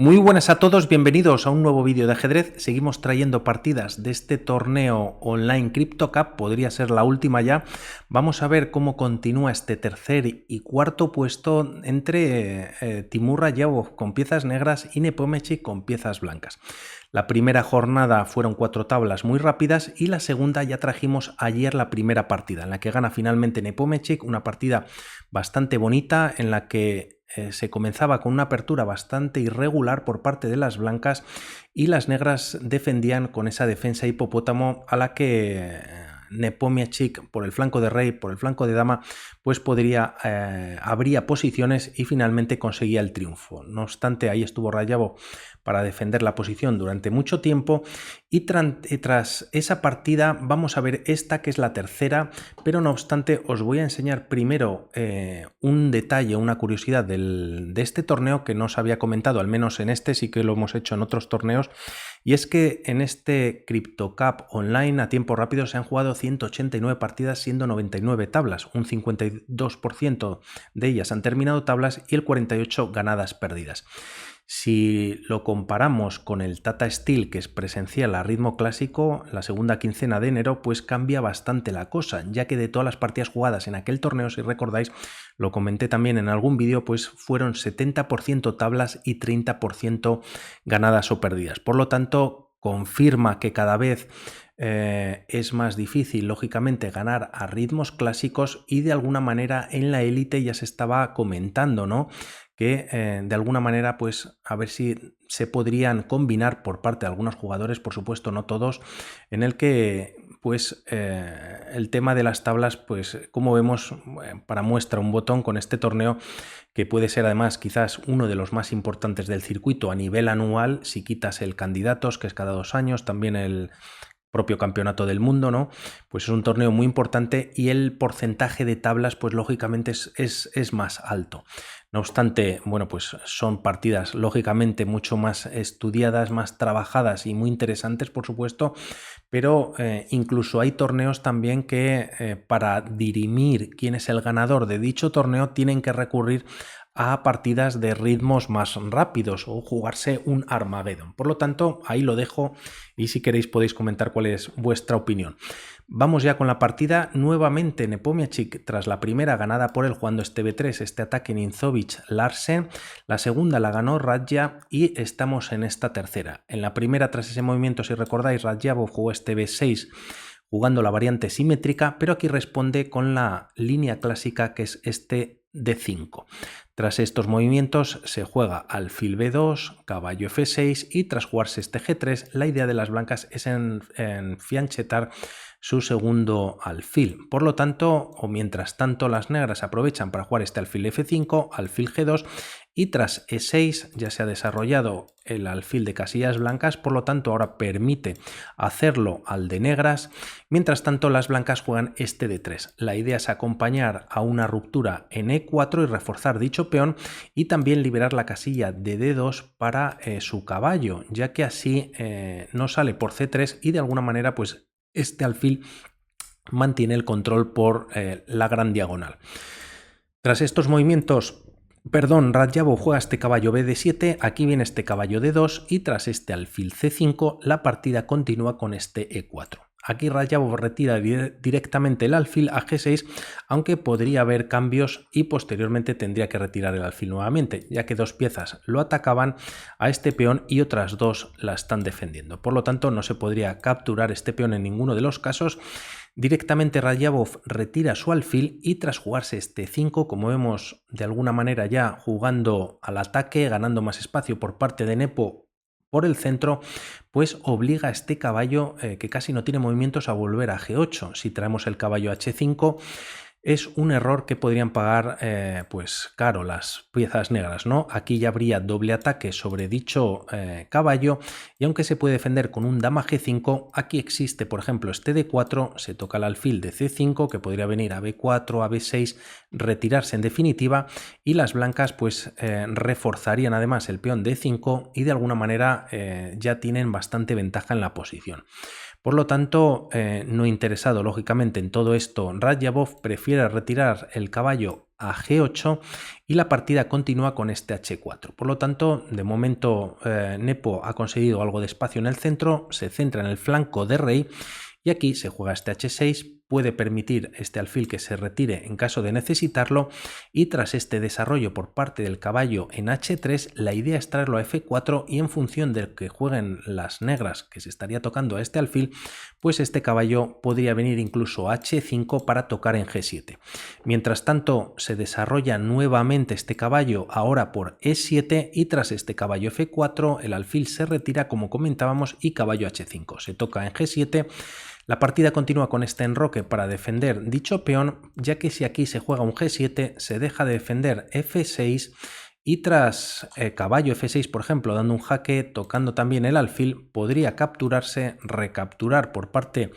Muy buenas a todos, bienvenidos a un nuevo vídeo de ajedrez. Seguimos trayendo partidas de este torneo online CryptoCup, podría ser la última ya. Vamos a ver cómo continúa este tercer y cuarto puesto entre Timur Radjabov con piezas negras y Nepomniachtchi con piezas blancas. La primera jornada fueron 4 tablas muy rápidas y la segunda ya trajimos ayer la primera partida, en la que gana finalmente Nepomniachtchi, una partida bastante bonita en la que se comenzaba con una apertura bastante irregular por parte de las blancas y las negras defendían con esa defensa hipopótamo a la que Nepomniachtchi por el flanco de rey, por el flanco de dama, pues abría posiciones y finalmente conseguía el triunfo. No obstante, ahí estuvo Radjabov para defender la posición durante mucho tiempo y tras esa partida vamos a ver esta que es la tercera, pero no obstante os voy a enseñar primero un detalle, una curiosidad de este torneo que no os había comentado, al menos en este sí que lo hemos hecho en otros torneos, y es que en este CryptoCup online a tiempo rápido se han jugado 189 partidas siendo 99 tablas, un 52% de ellas han terminado tablas y el 48% ganadas perdidas. Si lo comparamos con el Tata Steel, que es presencial a ritmo clásico, la segunda quincena de enero, pues cambia bastante la cosa, ya que de todas las partidas jugadas en aquel torneo, si recordáis, lo comenté también en algún vídeo, pues fueron 70% tablas y 30% ganadas o perdidas. Por lo tanto, confirma que cada vez es más difícil, lógicamente, ganar a ritmos clásicos y de alguna manera en la élite ya se estaba comentando, ¿no? Que de alguna manera, pues a ver si se podrían combinar por parte de algunos jugadores, por supuesto no todos, en el que pues el tema de las tablas, pues como vemos, para muestra un botón con este torneo, que puede ser además quizás uno de los más importantes del circuito a nivel anual, si quitas el Candidatos, que es cada 2 años, también el propio campeonato del mundo, ¿no? Pues es un torneo muy importante y el porcentaje de tablas, pues lógicamente es más alto. No obstante, bueno, pues son partidas lógicamente mucho más estudiadas, más trabajadas y muy interesantes, por supuesto, pero incluso hay torneos también que para dirimir quién es el ganador de dicho torneo tienen que recurrir a partidas de ritmos más rápidos o jugarse un Armageddon. Por lo tanto, ahí lo dejo y si queréis podéis comentar cuál es vuestra opinión. Vamos ya con la partida. Nuevamente Nepomniachtchi tras la primera ganada por él jugando este B3, este ataque Ninzovic-Larsen. La segunda la ganó Radja y estamos en esta tercera. En la primera, tras ese movimiento, si recordáis, Radjabov jugó este B6 jugando la variante simétrica, pero aquí responde con la línea clásica que es este D5. Tras estos movimientos se juega alfil B2, caballo F6 y tras jugarse este G3 la idea de las blancas es enfianchetar su segundo alfil. Por lo tanto, o mientras tanto, las negras aprovechan para jugar este alfil F5, alfil G2 y tras E6 ya se ha desarrollado el alfil de casillas blancas, por lo tanto ahora permite hacerlo al de negras. Mientras tanto, las blancas juegan este D3. La idea es acompañar a una ruptura en E4 y reforzar dicho peón y también liberar la casilla de D2 para su caballo, ya que así no sale por C3 y de alguna manera pues este alfil mantiene el control por la gran diagonal. Tras estos movimientos, Radjabov juega este caballo B7, aquí viene este caballo D2 y tras este alfil C5 la partida continúa con este E4. Aquí Radjabov retira directamente el alfil a G6, aunque podría haber cambios y posteriormente tendría que retirar el alfil nuevamente, ya que dos piezas lo atacaban a este peón y otras dos la están defendiendo. Por lo tanto, no se podría capturar este peón en ninguno de los casos. Directamente Radjabov retira su alfil y tras jugarse este 5, como vemos de alguna manera ya jugando al ataque, ganando más espacio por parte de Nepo por el centro, pues obliga a este caballo que casi no tiene movimientos a volver a G8. Si traemos el caballo a H5, es un error que podrían pagar pues caro las piezas negras, ¿no? Aquí ya habría doble ataque sobre dicho caballo y aunque se puede defender con un dama G5, aquí existe por ejemplo este D4, se toca el alfil de C5 que podría venir a B4, a B6, retirarse en definitiva y las blancas pues reforzarían además el peón D5 y de alguna manera ya tienen bastante ventaja en la posición. Por lo tanto, no interesado lógicamente en todo esto, Radjabov prefiere retirar el caballo a G8 y la partida continúa con este H4. Por lo tanto, de momento Nepo ha conseguido algo de espacio en el centro, se centra en el flanco de rey y aquí se juega este H6, puede permitir este alfil que se retire en caso de necesitarlo y tras este desarrollo por parte del caballo en H3, la idea es traerlo a F4 y en función de que jueguen las negras que se estaría tocando a este alfil, pues este caballo podría venir incluso a H5 para tocar en G7. Mientras tanto se desarrolla nuevamente este caballo ahora por E7 y tras este caballo F4 el alfil se retira como comentábamos y caballo H5. Se toca en G7. La partida continúa con este enroque para defender dicho peón, ya que si aquí se juega un G7 se deja de defender F6 y tras caballo F6 por ejemplo dando un jaque, tocando también el alfil, podría capturarse, recapturar por parte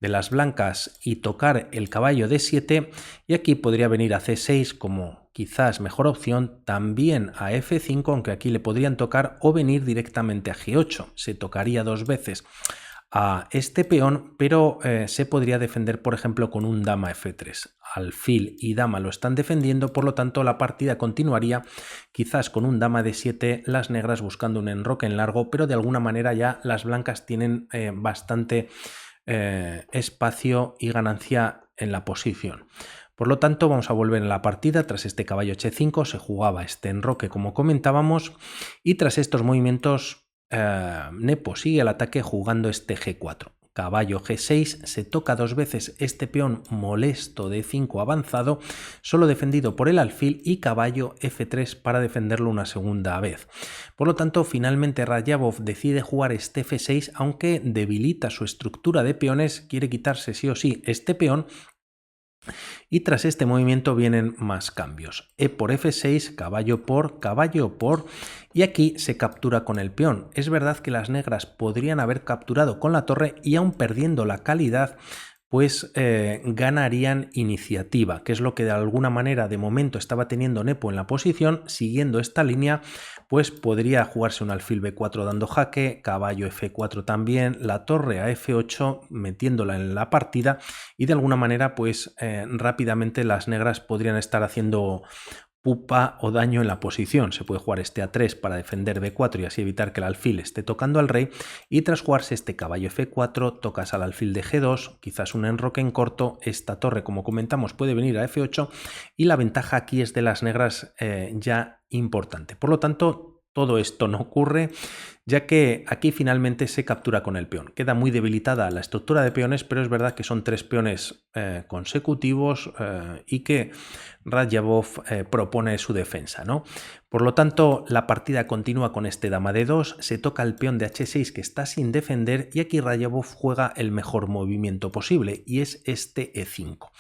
de las blancas y tocar el caballo D7 y aquí podría venir a C6 como quizás mejor opción, también a F5 aunque aquí le podrían tocar o venir directamente a G8, se tocaría dos veces a este peón, pero se podría defender por ejemplo con un dama F3. Alfil y dama lo están defendiendo, por lo tanto la partida continuaría quizás con un dama D7, las negras buscando un enroque en largo, pero de alguna manera ya las blancas tienen bastante espacio y ganancia en la posición. Por lo tanto vamos a volver a la partida. Tras este caballo H5 se jugaba este enroque como comentábamos y tras estos movimientos Nepo sigue al ataque jugando este G4. Caballo G6, se toca dos veces este peón molesto de 5 avanzado, solo defendido por el alfil y caballo F3 para defenderlo una segunda vez. Por lo tanto, finalmente Rayabov decide jugar este F6, aunque debilita su estructura de peones, quiere quitarse sí o sí este peón. Y tras este movimiento vienen más cambios. E por F6, caballo por, y aquí se captura con el peón. Es verdad que las negras podrían haber capturado con la torre y aun perdiendo la calidad, pues ganarían iniciativa, que es lo que de alguna manera de momento estaba teniendo Nepo en la posición. Siguiendo esta línea, pues podría jugarse un alfil B4 dando jaque, caballo F4 también, la torre a F8 metiéndola en la partida y de alguna manera pues rápidamente las negras podrían estar haciendo pupa o daño en la posición. Se puede jugar este A3 para defender B4 y así evitar que el alfil esté tocando al rey, y tras jugarse este caballo F4 tocas al alfil de G2, quizás un enroque en corto, esta torre como comentamos puede venir a F8 y la ventaja aquí es de las negras ya importante. Por lo tanto todo esto no ocurre, ya que aquí finalmente se captura con el peón. Queda muy debilitada la estructura de peones, pero es verdad que son tres peones consecutivos y que Rayabov propone su defensa, ¿no? Por lo tanto, la partida continúa con este dama D2, se toca el peón de H6 que está sin defender y aquí Rayabov juega el mejor movimiento posible y es este E5.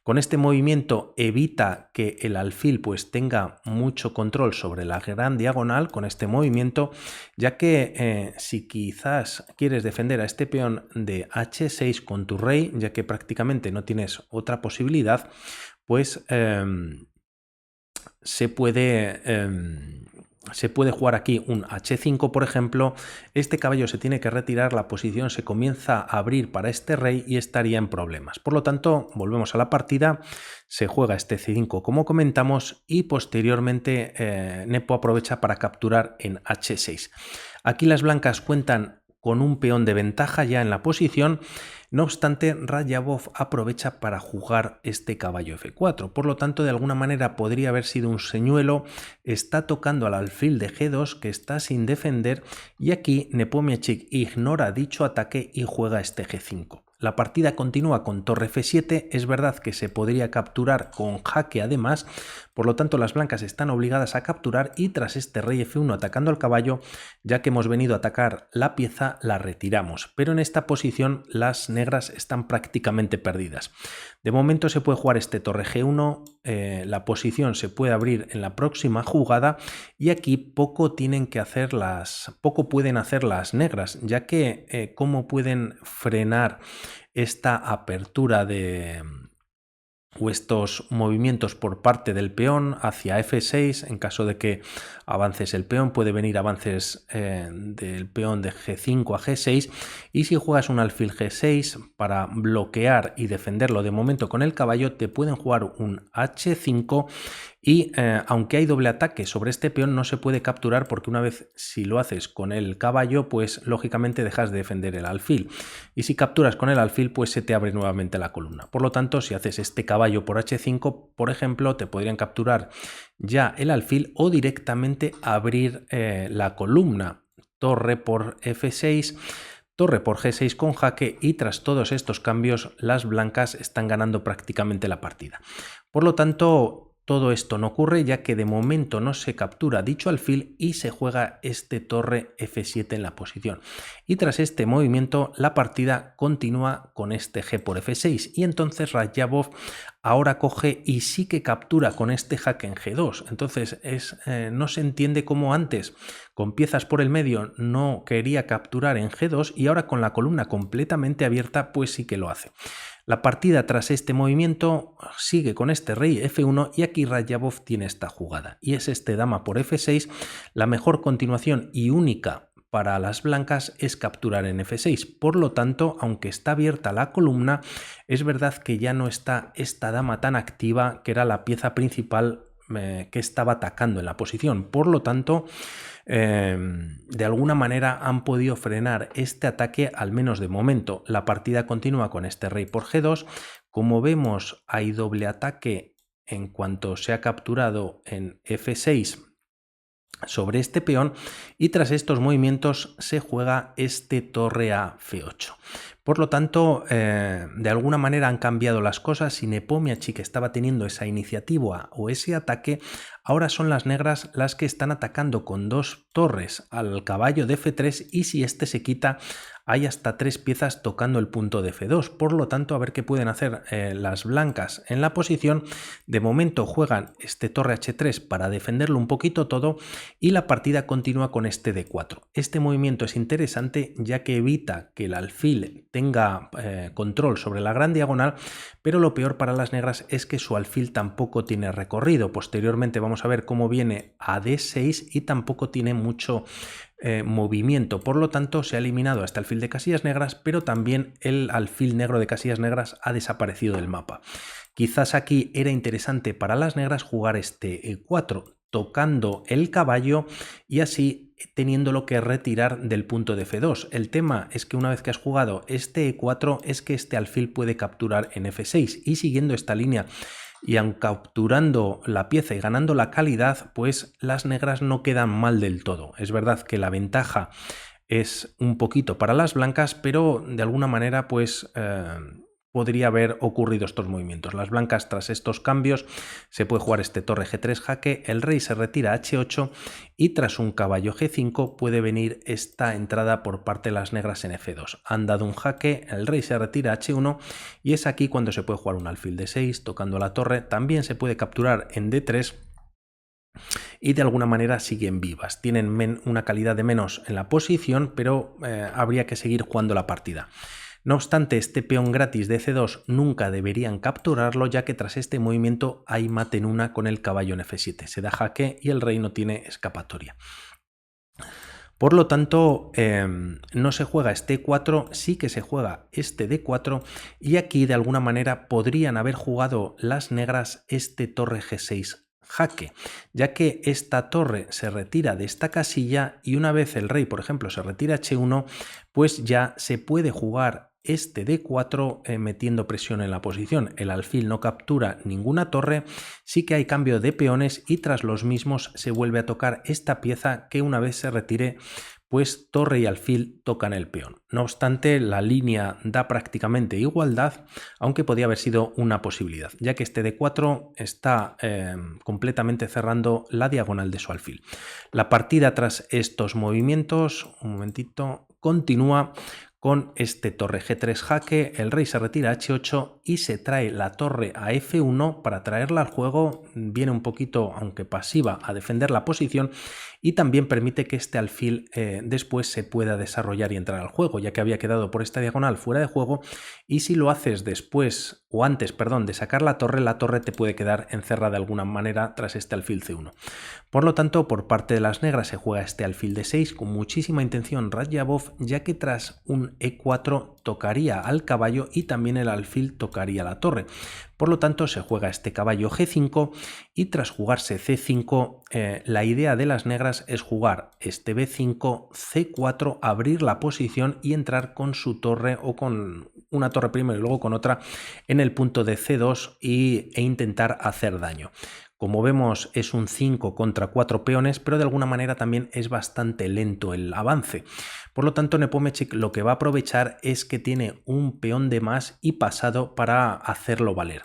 Con este movimiento evita que el alfil pues tenga mucho control sobre la gran diagonal con este movimiento, ya que si quizás quieres defender a este peón de H6 con tu rey, ya que prácticamente no tienes otra posibilidad, pues se puede jugar aquí un H5, por ejemplo. Este caballo se tiene que retirar, la posición se comienza a abrir para este rey y estaría en problemas. Por lo tanto, volvemos a la partida, se juega este C5 como comentamos y posteriormente Nepo aprovecha para capturar en H6. Aquí las blancas cuentan con un peón de ventaja ya en la posición. No obstante, Rayabov aprovecha para jugar este caballo F4, por lo tanto de alguna manera podría haber sido un señuelo, está tocando al alfil de G2 que está sin defender y aquí Nepomniachtchi ignora dicho ataque y juega este G5. La partida continúa con torre F7, es verdad que se podría capturar con jaque además, por lo tanto las blancas están obligadas a capturar y tras este rey F1 atacando al caballo, ya que hemos venido a atacar la pieza, la retiramos, pero en esta posición las negras están prácticamente perdidas. De momento se puede jugar este torre G1, la posición se puede abrir en la próxima jugada y aquí poco pueden hacer las negras, ya que cómo pueden frenar esta apertura de o estos movimientos por parte del peón hacia F6. En caso de que avances el peón, puede venir avances del peón de G5 a G6, y si juegas un alfil G6 para bloquear y defenderlo de momento con el caballo, te pueden jugar un H5 y aunque hay doble ataque sobre este peón, no se puede capturar, porque una vez si lo haces con el caballo, pues lógicamente dejas de defender el alfil, y si capturas con el alfil, pues se te abre nuevamente la columna. Por lo tanto, si haces este caballo por H5, por ejemplo, te podrían capturar ya el alfil o directamente abrir la columna. Torre por F6, torre por G6 con jaque, y tras todos estos cambios las blancas están ganando prácticamente la partida. Por lo tanto, todo esto no ocurre, ya que de momento no se captura dicho alfil y se juega este torre F7 en la posición. Y tras este movimiento la partida continúa con este G por F6, y entonces Radjabov ahora coge y sí que captura con este jaque en G2. Entonces no se entiende cómo antes con piezas por el medio no quería capturar en G2 y ahora con la columna completamente abierta pues sí que lo hace. La partida tras este movimiento sigue con este rey F1, y aquí Radjabov tiene esta jugada, y es este dama por F6. La mejor continuación y única para las blancas es capturar en F6. Por lo tanto, aunque está abierta la columna, es verdad que ya no está esta dama tan activa, que era la pieza principal que estaba atacando en la posición. Por lo tanto, de alguna manera han podido frenar este ataque, al menos de momento. La partida continúa con este rey por G2. Como vemos, hay doble ataque en cuanto se ha capturado en F6 sobre este peón, y tras estos movimientos se juega este torre a F8. Por lo tanto, de alguna manera han cambiado las cosas, y Nepomniachtchi, que estaba teniendo esa iniciativa o ese ataque, ahora son las negras las que están atacando con dos torres al caballo de F3, y si este se quita hay hasta 3 piezas tocando el punto de F2. Por lo tanto, a ver qué pueden hacer las blancas en la posición. De momento juegan este torre H3 para defenderlo un poquito todo, y la partida continúa con este D4. Este movimiento es interesante, ya que evita que el alfil tenga control sobre la gran diagonal, pero lo peor para las negras es que su alfil tampoco tiene recorrido. Posteriormente vamos a ver cómo viene a D6 y tampoco tiene mucho movimiento. Por lo tanto, se ha eliminado este alfil de casillas negras, pero también el alfil negro de casillas negras ha desaparecido del mapa. Quizás aquí era interesante para las negras jugar este E4, tocando el caballo y así teniéndolo que retirar del punto de F2. El tema es que una vez que has jugado este E4 es que este alfil puede capturar en F6, y siguiendo esta línea y aun capturando la pieza y ganando la calidad, pues las negras no quedan mal del todo. Es verdad que la ventaja es un poquito para las blancas, pero de alguna manera pues podría haber ocurrido estos movimientos. Las blancas, tras estos cambios, se puede jugar este torre G3 jaque, el rey se retira a H8, y tras un caballo G5 puede venir esta entrada por parte de las negras en F2. Han dado un jaque, el rey se retira a H1, y es aquí cuando se puede jugar un alfil D6 tocando la torre. También se puede capturar en D3, y de alguna manera siguen vivas. Tienen una calidad de menos en la posición, pero habría que seguir jugando la partida. No obstante, este peón gratis de C2 nunca deberían capturarlo, ya que tras este movimiento hay mate en una con el caballo en F7. Se da jaque y el rey no tiene escapatoria. Por lo tanto, no se juega este E4, sí que se juega este D4, y aquí de alguna manera podrían haber jugado las negras este torre G6 jaque, ya que esta torre se retira de esta casilla, y una vez el rey, por ejemplo, se retira a H1, pues ya se puede jugar este D4 metiendo presión en la posición. El alfil no captura ninguna torre, sí que hay cambio de peones, y tras los mismos se vuelve a tocar esta pieza, que una vez se retire, pues torre y alfil tocan el peón. No obstante, la línea da prácticamente igualdad, aunque podía haber sido una posibilidad, ya que este D4 está completamente cerrando la diagonal de su alfil. La partida tras estos movimientos, un momentito, continúa con este torre G3 jaque, el rey se retira a H8 y se trae la torre a F1 para traerla al juego. Viene un poquito, aunque pasiva, a defender la posición, y también permite que este alfil después se pueda desarrollar y entrar al juego, ya que había quedado por esta diagonal fuera de juego, y si lo haces después o antes, perdón, de sacar la torre te puede quedar encerrada de alguna manera tras este alfil C1. Por lo tanto, por parte de las negras se juega este alfil D6 con muchísima intención Radjabov, ya que tras un E4 tocaría al caballo y también el alfil tocaría la torre. Por lo tanto, se juega este caballo G5 y tras jugarse C5, la idea de las negras es jugar este B5, C4, abrir la posición y entrar con su torre o con una torre primero y luego con otra en el punto de C2 e intentar hacer daño. Como vemos, es un 5 contra 4 peones, pero de alguna manera también es bastante lento el avance. Por lo tanto, Nepomniachtchi lo que va a aprovechar es que tiene un peón de más y pasado para hacerlo valer.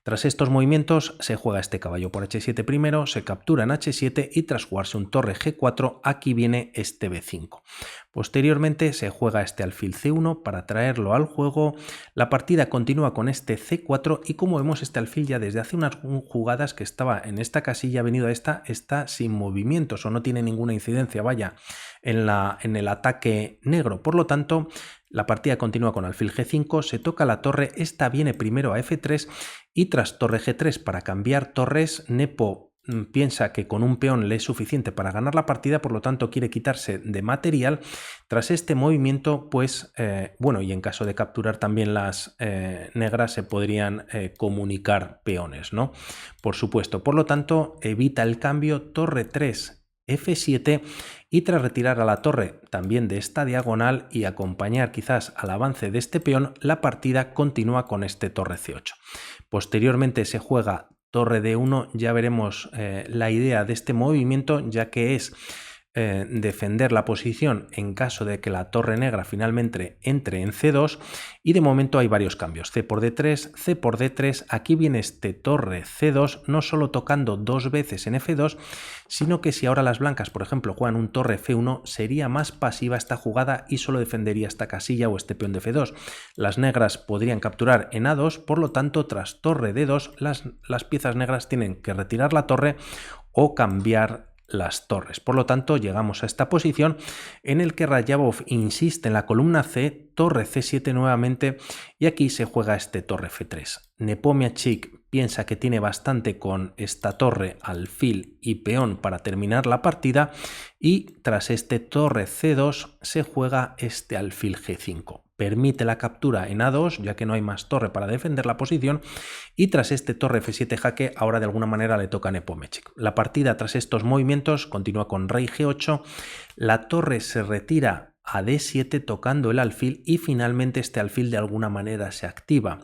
Tras estos movimientos se juega este caballo por H7 primero, se captura en H7 y tras jugarse un torre G4 aquí viene este B5. Posteriormente se juega este alfil C1 para traerlo al juego, la partida continúa con este C4 y como vemos este alfil ya desde hace unas jugadas que estaba en esta casilla ha venido a esta, está sin movimientos o no tiene ninguna incidencia, vaya, en el ataque negro. Por lo tanto, la partida continúa con alfil G5, se toca la torre, esta viene primero a F3 y tras torre G3 para cambiar torres, Nepo piensa que con un peón le es suficiente para ganar la partida, por lo tanto quiere quitarse de material. Tras este movimiento, pues, bueno, y en caso de capturar también las negras se podrían comunicar peones, ¿no? Por supuesto, por lo tanto, evita el cambio, torre 3, F7 y tras retirar a la torre también de esta diagonal y acompañar quizás al avance de este peón, la partida continúa con este torre C8. Posteriormente se juega torre D1, ya veremos la idea de este movimiento, ya que es defender la posición en caso de que la torre negra finalmente entre en C2 y de momento hay varios cambios, C por D3, C por D3, aquí viene este torre C2 no solo tocando dos veces en F2, sino que si ahora las blancas por ejemplo juegan un torre F1 sería más pasiva esta jugada y solo defendería esta casilla o este peón de F2. Las negras podrían capturar en A2, por lo tanto tras torre D2 las piezas negras tienen que retirar la torre o cambiar las torres. Por lo tanto, llegamos a esta posición en el que Radjabov insiste en la columna C, torre C7 nuevamente y aquí se juega este torre F3. Nepomniachtchi piensa que tiene bastante con esta torre, alfil y peón para terminar la partida y tras este torre C2 se juega este alfil G5. Permite la captura en A2 ya que no hay más torre para defender la posición y tras este torre F7 jaque ahora de alguna manera le toca a Nepomniachtchi. La partida tras estos movimientos continúa con rey G8, la torre se retira a D7 tocando el alfil y finalmente este alfil de alguna manera se activa.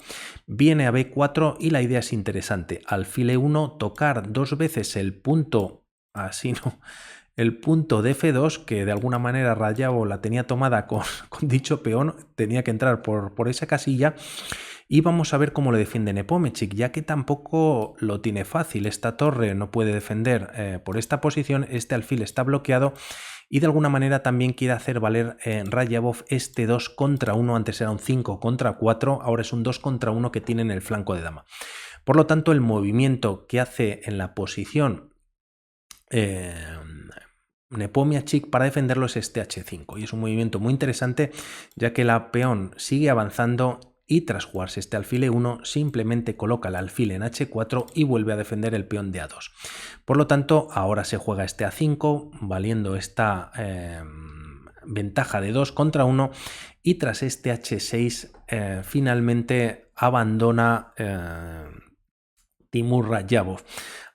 Viene a B4 y la idea es interesante, alfil E1, tocar dos veces el punto, así no, el punto de F2 que de alguna manera Radjabov la tenía tomada con dicho peón, tenía que entrar por esa casilla y vamos a ver cómo le defiende Nepomniachtchi, ya que tampoco lo tiene fácil, esta torre no puede defender por esta posición, este alfil está bloqueado y de alguna manera también quiere hacer valer Radjabov este 2 contra 1, antes era un 5 contra 4, ahora es un 2 contra 1 que tiene en el flanco de dama. Por lo tanto, el movimiento que hace en la posición Nepomniachtchi para defenderlo es este H5 y es un movimiento muy interesante ya que la peón sigue avanzando y tras jugarse este alfil E1 simplemente coloca el alfil en H4 y vuelve a defender el peón de A2. Por lo tanto, ahora se juega este A5 valiendo esta ventaja de 2 contra 1 y tras este H6 finalmente abandona Timur Radjabov.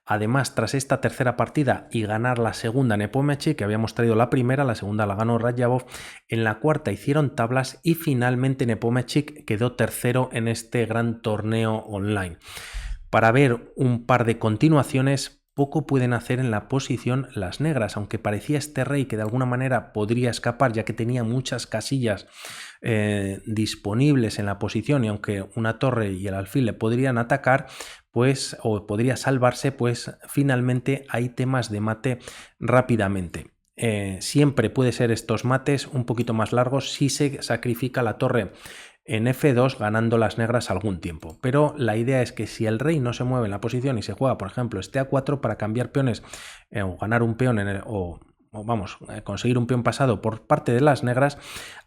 Además, tras esta tercera partida y ganar la segunda Nepomniachtchi, que habíamos traído la primera, la segunda la ganó Radjabov, en la cuarta hicieron tablas y finalmente Nepomniachtchi quedó tercero en este gran torneo online. Para ver un par de continuaciones, poco pueden hacer en la posición las negras, aunque parecía este rey que de alguna manera podría escapar ya que tenía muchas casillas disponibles en la posición y aunque una torre y el alfil le podrían atacar, pues, o podría salvarse, pues finalmente hay temas de mate rápidamente. Siempre puede ser estos mates un poquito más largos si se sacrifica la torre en F2 ganando las negras algún tiempo, pero la idea es que si el rey no se mueve en la posición y se juega por ejemplo este A4 para cambiar peones o ganar un peón conseguir un peón pasado por parte de las negras,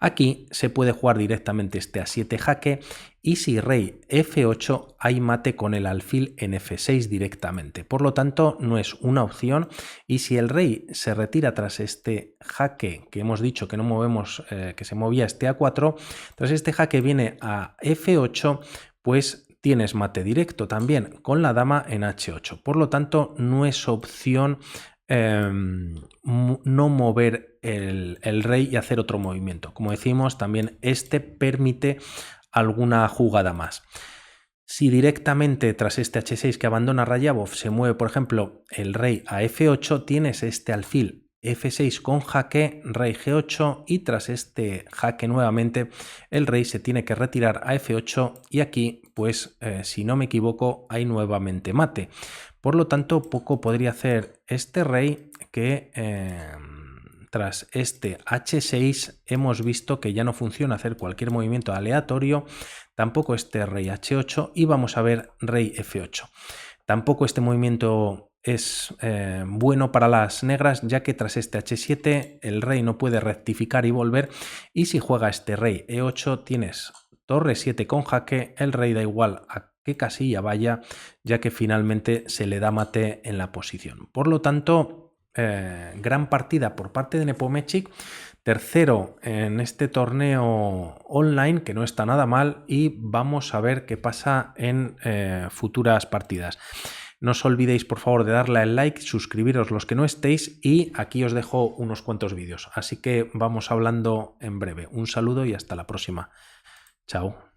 aquí se puede jugar directamente este A7 jaque y si rey F8 hay mate con el alfil en F6 directamente. Por lo tanto, no es una opción y si el rey se retira tras este jaque que hemos dicho que no movemos, que se movía este A4, tras este jaque viene a F8, pues tienes mate directo también con la dama en H8. Por lo tanto, no es opción no mover el rey y hacer otro movimiento. Como decimos, también este permite alguna jugada más. Si directamente tras este H6 que abandona Rayabov se mueve, por ejemplo, el rey a F8, tienes este alfil F6 con jaque, rey G8 y tras este jaque nuevamente el rey se tiene que retirar a F8 y aquí pues si no me equivoco hay nuevamente mate. Por lo tanto poco podría hacer este rey que tras este H6 hemos visto que ya no funciona hacer cualquier movimiento aleatorio, tampoco este rey H8 y vamos a ver rey F8. Tampoco este movimiento es bueno para las negras ya que tras este H7 el rey no puede rectificar y volver y si juega este rey E8 tienes torre 7 con jaque, el rey da igual a qué casilla vaya ya que finalmente se le da mate en la posición. Por lo tanto, gran partida por parte de Nepomniachtchi, tercero en este torneo online que no está nada mal y vamos a ver qué pasa en futuras partidas. No os olvidéis por favor de darle al like, suscribiros los que no estéis y aquí os dejo unos cuantos vídeos. Así que vamos hablando en breve. Un saludo y hasta la próxima. Chao.